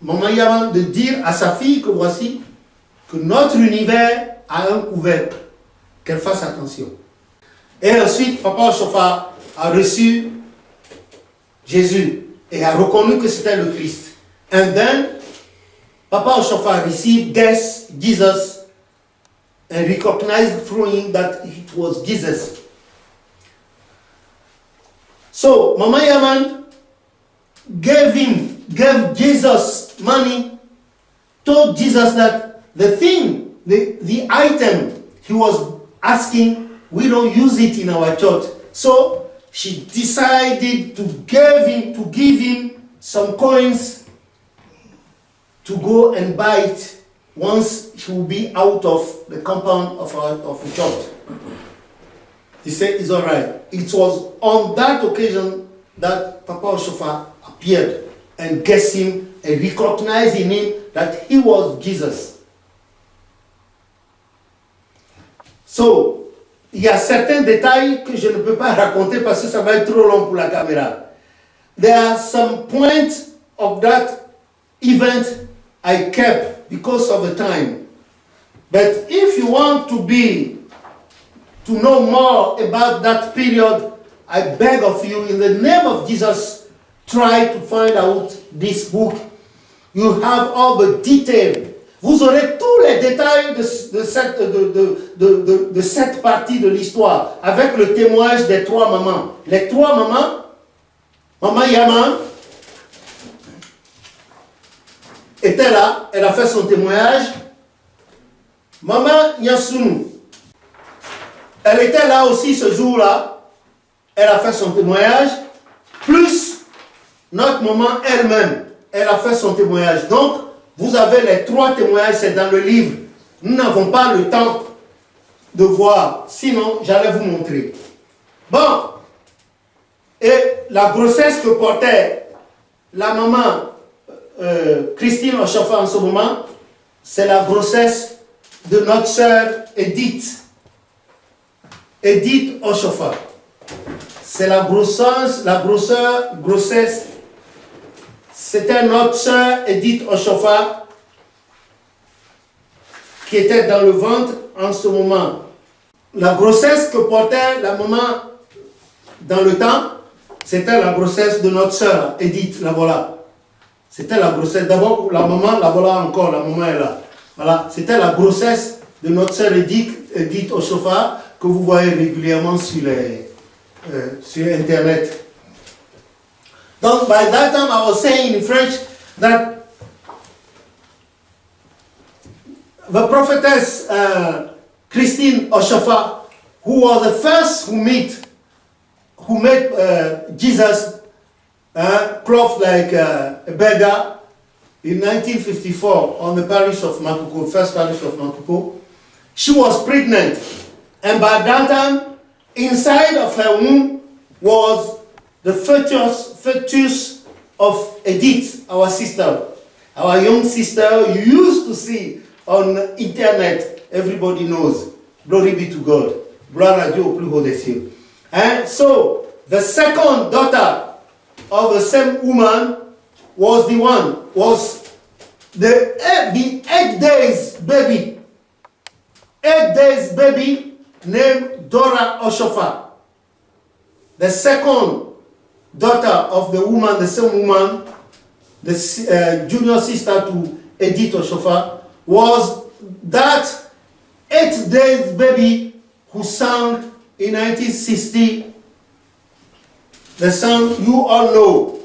Maman Yaman de dire à sa fille que voici, que notre univers a un couvercle, qu'elle fasse attention. Et ensuite, Papa Oshofa a reçu Jésus et a reconnu que c'était le Christ. And then, Papa Oshofa received Jesus and recognized through him that it was Jesus. So, Mama Yaman gave Jesus money, told Jesus that the thing, the item he was asking, we don't use it in our church. So, she decided to give him some coins to go and buy it once he will be out of the compound of the church. He said, it's all right. It was on that occasion that Papa Oshofa appeared and guessed him and recognized in him that he was Jesus. So, il y a certains détails que je ne peux pas raconter parce que ça va être trop long pour la caméra. There are some points of that event I kept because of the time. But if you want to know more about that period, I beg of you, in the name of Jesus, try to find out this book. You have all the details. Vous aurez tous les détails de cette partie de l'histoire, avec le témoignage des trois mamans. Les trois mamans, Maman Yaman était là, elle a fait son témoignage. Maman Nyasunu, elle était là aussi ce jour-là, elle a fait son témoignage, plus notre maman elle-même, elle a fait son témoignage. Donc, vous avez les trois témoignages, c'est dans le livre. Nous n'avons pas le temps de voir, sinon j'allais vous montrer. Bon, et la grossesse que portait la maman Christine Oshofa en ce moment, c'est la grossesse de notre sœur Edith. Edith Oshofa. C'est la grossesse, c'était notre sœur Edith Oshofa qui était dans le ventre en ce moment. La grossesse que portait la maman dans le temps, c'était la grossesse de notre sœur Edith, la voilà. C'était la grossesse, d'abord la maman, la voilà encore, la maman est là. Voilà, c'était la grossesse de notre sœur Edith Oshofa que vous voyez régulièrement sur Internet. Donc, by that time, I was saying in French that the prophetess Christine Oshofa, who was the first who made Jesus clothed like a beggar in 1954 on the parish of Mapuko, first parish of Mapuko, she was pregnant, and by that time, inside of her womb was the fetus of Edith, our sister, our young sister you used to see on internet. Everybody knows. Glory be to God. Gloire à Dieu au plus haut des cieux. And so, the second daughter of the same woman was the 8 days baby. 8 days baby named Dora Oshofa. The second daughter of the woman, the same woman, the junior sister to Edith Oshofa, was that 8 days baby who sang in 1960 the song you all know.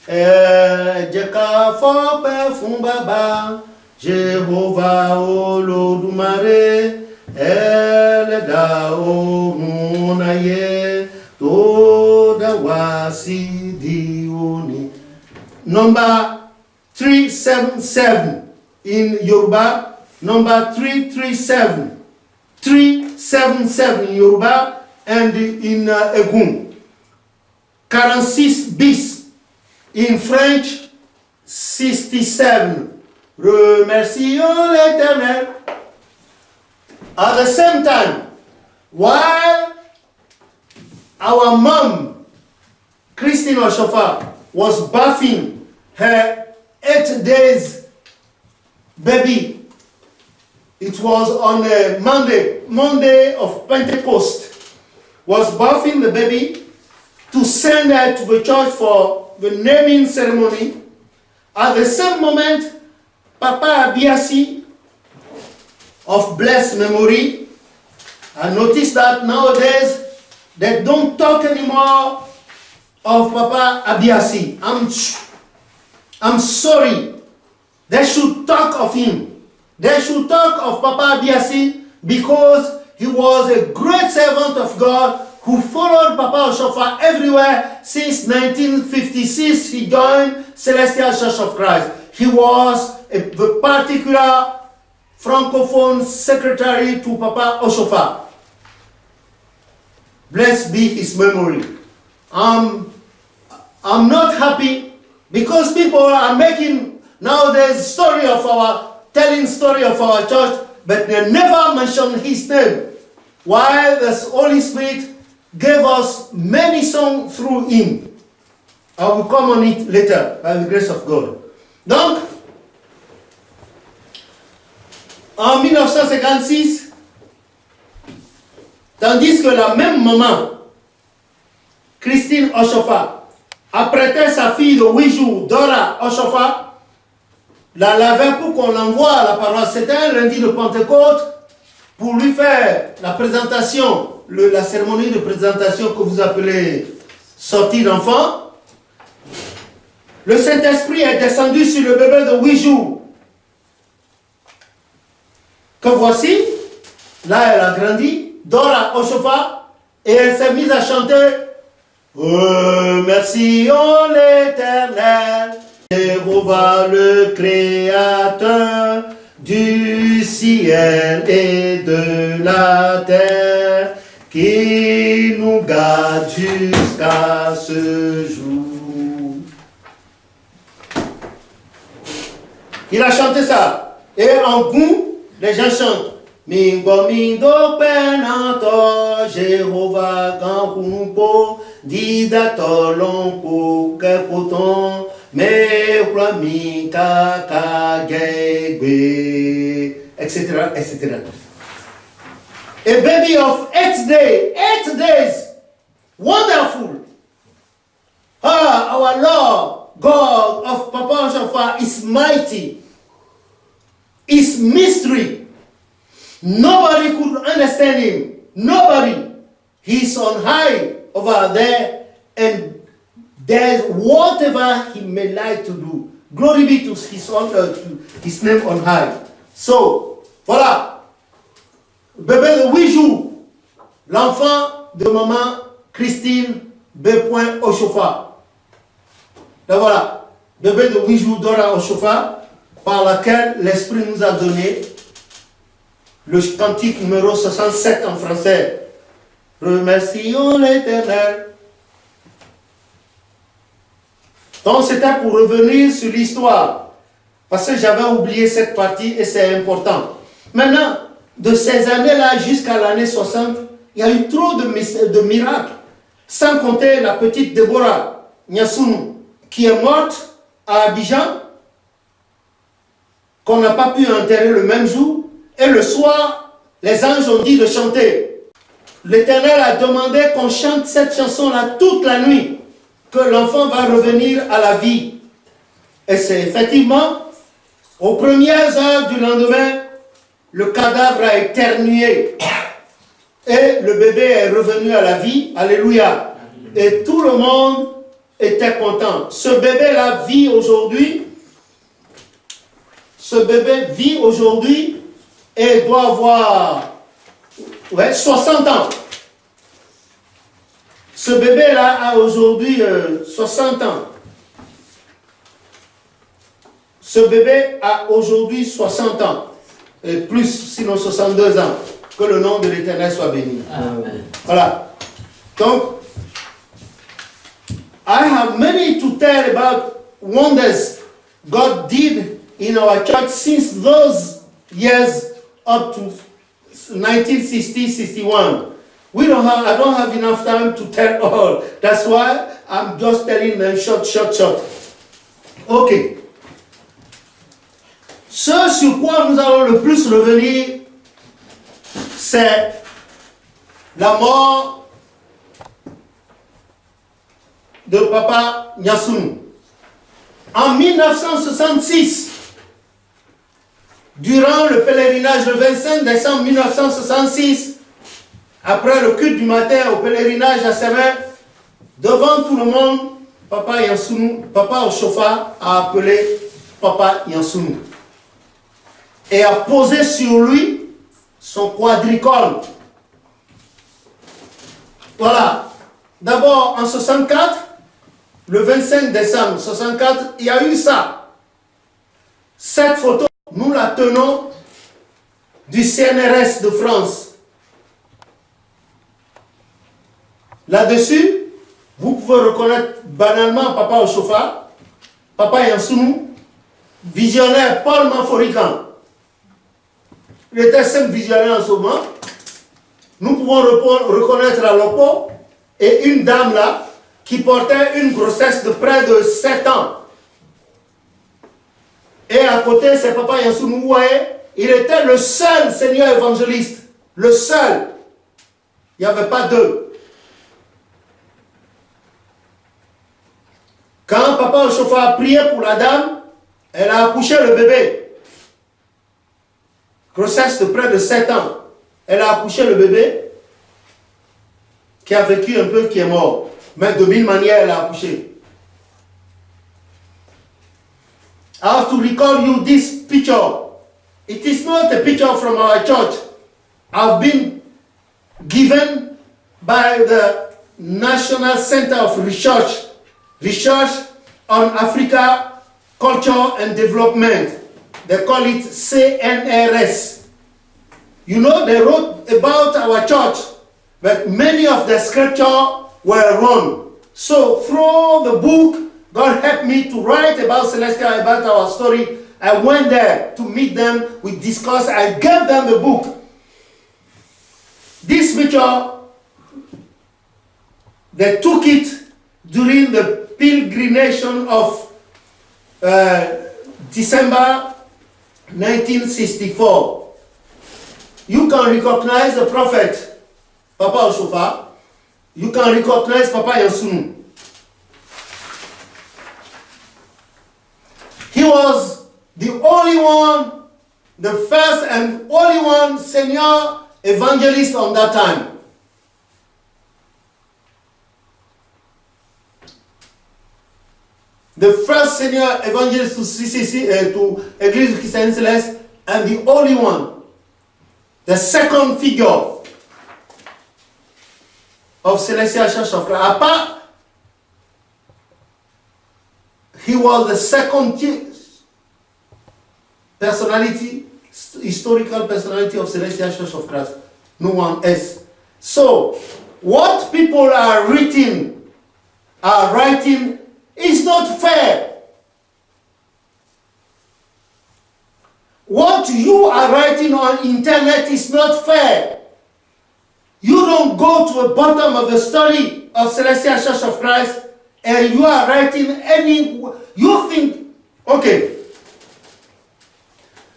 Jeka fope fumbaba Jehovah Olodumare Eleda Omunaye Toda Wasidioni. Number 377 in Yoruba, number 337. 377 in Yoruba and in Egun. 46 bis in French, 67. Remercions l'Éternel. At the same time, while our mom, Christine Oshofa, was bathing her 8 days baby. It was on a Monday of Pentecost, was bathing the baby to send her to the church for the naming ceremony. At the same moment, Papa Abiasi of blessed memory, I noticed that nowadays they don't talk anymore of Papa Abiasi. I'm sorry. They should talk of him. They should talk of Papa Abiasi because he was a great servant of God who followed Papa Oshofa everywhere since 1956. He joined Celestial Church of Christ. He was the particular Francophone secretary to Papa Oshofa. Blessed be his memory. I'm not happy because people are making nowadays telling story of our church, but they never mention his name. While the Holy Spirit gave us many songs through him. I will come on it later by the grace of God. Donc, en 1956, tandis que la même maman, Christine Oshofa, apprêtait sa fille de 8 jours, Dora Oshofa, la lavait pour qu'on l'envoie à la paroisse. C'était un lundi de Pentecôte pour lui faire la présentation, la cérémonie de présentation que vous appelez sortie d'enfant. Le Saint-Esprit est descendu sur le bébé de 8 jours. Que voici, là elle a grandi, Dora Oshofa, et elle s'est mise à chanter remercions l'Éternel, Jéhovah le Créateur du ciel et de la terre, qui nous garde jusqu'à ce jour. Il a chanté ça. Et en goût, les gens chantent. Mingomindo penanto, Jéhovah gankunupo, didato lonko kepoton, me kwami kakagegbe, etc., etc. A baby of 8 days, wonderful. Ah, our Lord, God of Papa Oshofa is mighty, is mystery. Nobody could understand him. Nobody. He's on high over there, and there's whatever he may like to do. Glory be to his name on high. So, voilà. Bébé de 8 jours. L'enfant de maman Christine B. Oshofa. Donc voilà. Bébé de 8 jours Dora Oshofa, par laquelle l'Esprit nous a donné le cantique numéro 67 en français. Remercions l'Éternel. Donc c'était pour revenir sur l'histoire, parce que j'avais oublié cette partie et c'est important. Maintenant, de ces années-là jusqu'à l'année 60, il y a eu trop de miracles, sans compter la petite Déborah Nyasunu, qui est morte à Abidjan, qu'on n'a pas pu enterrer le même jour. Et le soir, les anges ont dit de chanter. L'Éternel a demandé qu'on chante cette chanson-là toute la nuit, que l'enfant va revenir à la vie. Et c'est effectivement, aux premières heures du lendemain, le cadavre a éternué. Et le bébé est revenu à la vie. Alléluia. Et tout le monde était content. Ce bébé-là vit aujourd'hui. Ce bébé vit aujourd'hui. Et doit avoir 60 ans. Ce bébé-là a aujourd'hui 60 ans. Ce bébé a aujourd'hui 60 ans. Et plus, sinon 62 ans. Que le nom de l'Éternel soit béni. Amen. Voilà. Donc, I have many to tell about wonders God did in our church since those years up to 1960-61. I don't have enough time to tell all. That's why I'm just telling them short. Okay. ce sur quoi nous allons le plus revenir, c'est la mort de Papa Nyasunu. En 1966, durant le pèlerinage le 25 décembre 1966, après le culte du matin au pèlerinage à Sévère, devant tout le monde, Papa Nyasunu, Papa Oshofa a appelé Papa Nyasunu et a posé sur lui son quadricorne. Voilà. D'abord en 64, le 25 décembre 64, il y a eu ça. Cette photo, nous la tenons du CNRS de France. Là-dessus, vous pouvez reconnaître banalement Papa Oshofa, Papa Nyasunu, visionnaire Paul Manforican. Il était simple visionnaire en ce moment. Nous pouvons reconnaître à Lopo et une dame là qui portait une grossesse de près de 7 ans. Et à côté, c'est Papa Nyasunu. Vous voyez, il était le seul Seigneur évangéliste. Le seul. Il n'y avait pas deux. Quand Papa Oshofa a prié pour la dame, elle a accouché le bébé. Grossesse de près de 7 ans. Elle a accouché le bébé qui a vécu un peu, qui est mort. Mais de mille manières, elle a accouché. I have to recall you this picture. It is not a picture from our church. I've been given by the National Center of Research on Africa, Culture and Development. They call it CNRS. You know, they wrote about our church, but many of the scripture were wrong. So through the book, God helped me to write about Celestial, about our story. I went there to meet them, we discussed, I gave them the book. This picture, they took it during the pilgrimage of December 1964. You can recognize the prophet, Papa Oshofa. You can recognize Papa Nyasunu. He was the only one, the first and only one senior evangelist on that time. The first senior evangelist to CCC, to Église Christienne Céleste, and the only one. The second figure of Celestial Church of Christ. Apart, he was the second personality, historical personality of Celestial Church of Christ. No one else. So, what people are writing is not fair. What you are writing on internet is not fair. You don't go to the bottom of the story of Celestial Church of Christ and you are writing any... You think, okay,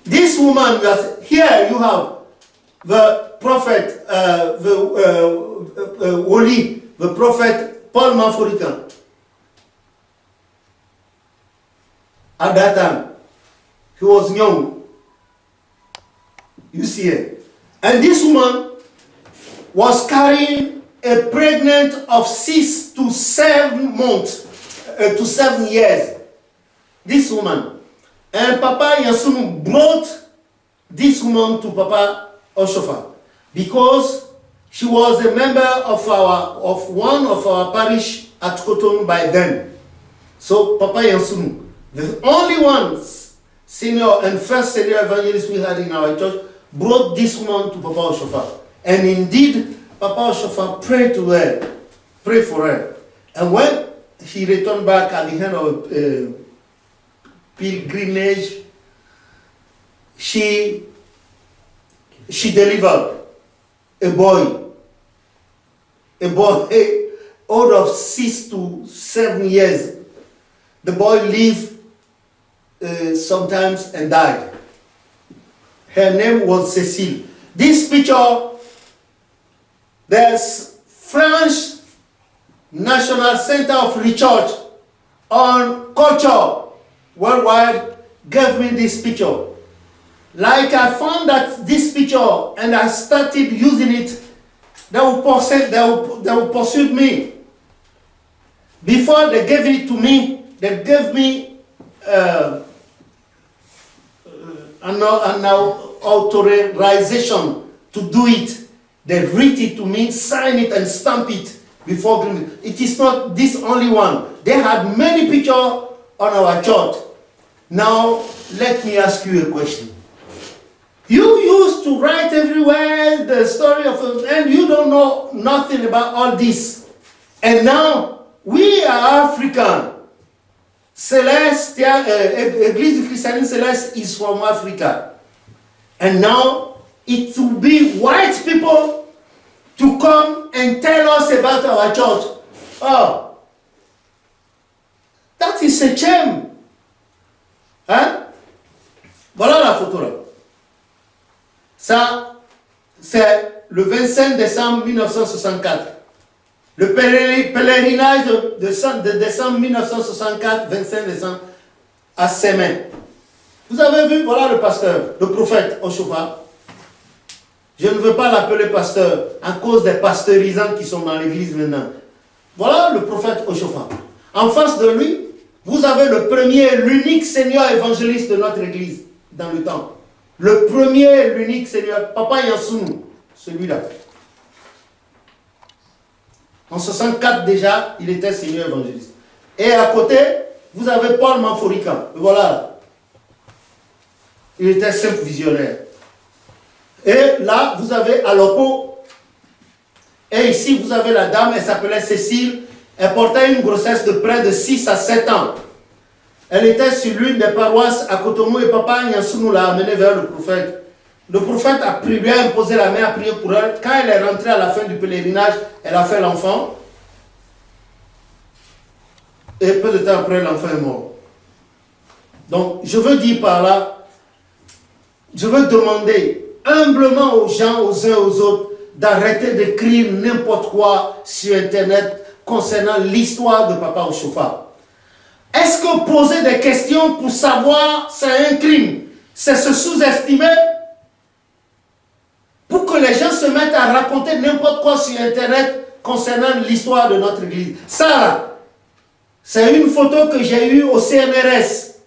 this woman, here you have the prophet, Woli, the prophet Paul Manforican. At that time, he was young. You see it. And this woman was carrying a pregnant of 6 to 7 months, to 7 years. This woman. And Papa Nyasunu brought this woman to Papa Oshofa because she was a member of one of our parish at Cotonou by then. So Papa Nyasunu, the only one senior and first senior evangelist we had in our church, brought this woman to Papa Oshofa. And indeed, Papa Oshofa prayed to her, prayed for her. And when he returned back at the end of pilgrimage, she delivered a boy old of 6 to 7 years. The boy lived sometimes and died. Her name was Cécile. This picture, there's French National Center of Research on Culture worldwide gave me this picture. Like I found that this picture and I started using it, they will pursue me. Before they gave it to me, they gave me an authorization to do it. They read it to me, sign it and stamp it before giving it. It is not this only one. They had many pictures on our church. Now, let me ask you a question. You used to write everywhere the story of, and you don't know nothing about all this. And now, we are African. Celeste, Église du Christianisme Céleste is from Africa. And now, it will be white people to come and tell us about our church. Oh, that is a shame. Hein? Voilà la photo là. Ça, c'est le 25 décembre 1964. Le pèlerinage de décembre 1964, 25 décembre, à Sémin. Vous avez vu, voilà le pasteur, le prophète Oshofa. Je ne veux pas l'appeler pasteur à cause des pasteurisants qui sont dans l'église maintenant. Voilà le prophète Oshofa. En face de lui, vous avez le premier, l'unique seigneur évangéliste de notre église dans le temps. Le premier, l'unique seigneur, Papa Yansounou, celui-là. En 64 déjà, il était seigneur évangéliste. Et à côté, vous avez Paul Manforican. Voilà. Il était simple visionnaire. Et là, vous avez Alopo. Et ici, vous avez la dame, elle s'appelait Cécile. Elle portait une grossesse de près de 6 à 7 ans. Elle était sur l'une des paroisses à Cotonou et Papa Yansounou l'a amenée vers le prophète. Le prophète a lui a imposé la main, a prié pour elle. Quand elle est rentrée à la fin du pèlerinage, elle a fait l'enfant. Et peu de temps après, l'enfant est mort. Donc, je veux dire par là, je veux demander humblement aux gens, aux uns aux autres, d'arrêter d'écrire n'importe quoi sur Internet concernant l'histoire de Papa Oshofa. Est-ce que poser des questions pour savoir c'est un crime? C'est se sous-estimer? Pour que les gens se mettent à raconter n'importe quoi sur Internet concernant l'histoire de notre église. Ça, c'est une photo que j'ai eue au CNRS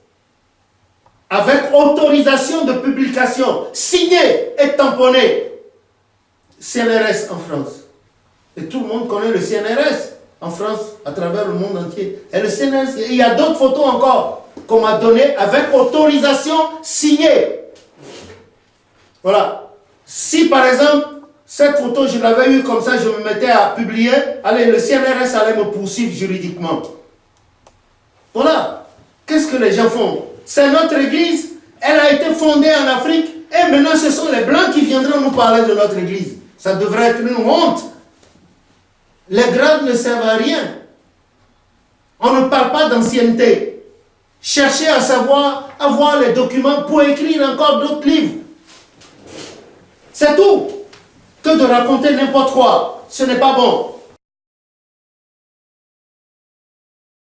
avec autorisation de publication, signée et tamponnée. CNRS en France. Et tout le monde connaît le CNRS en France, à travers le monde entier. Et le CNRS, il y a d'autres photos encore qu'on m'a données avec autorisation signée. Voilà. Si par exemple, cette photo, je l'avais eue comme ça, je me mettais à publier, allez, le CNRS allait me poursuivre juridiquement. Voilà. Qu'est-ce que les gens font? C'est notre église, elle a été fondée en Afrique, et maintenant ce sont les Blancs qui viendront nous parler de notre église. Ça devrait être une honte. Les grades ne servent à rien. On ne parle pas d'ancienneté. Cherchez à savoir, avoir les documents pour écrire encore d'autres livres. C'est tout. Que de raconter n'importe quoi. Ce n'est pas bon.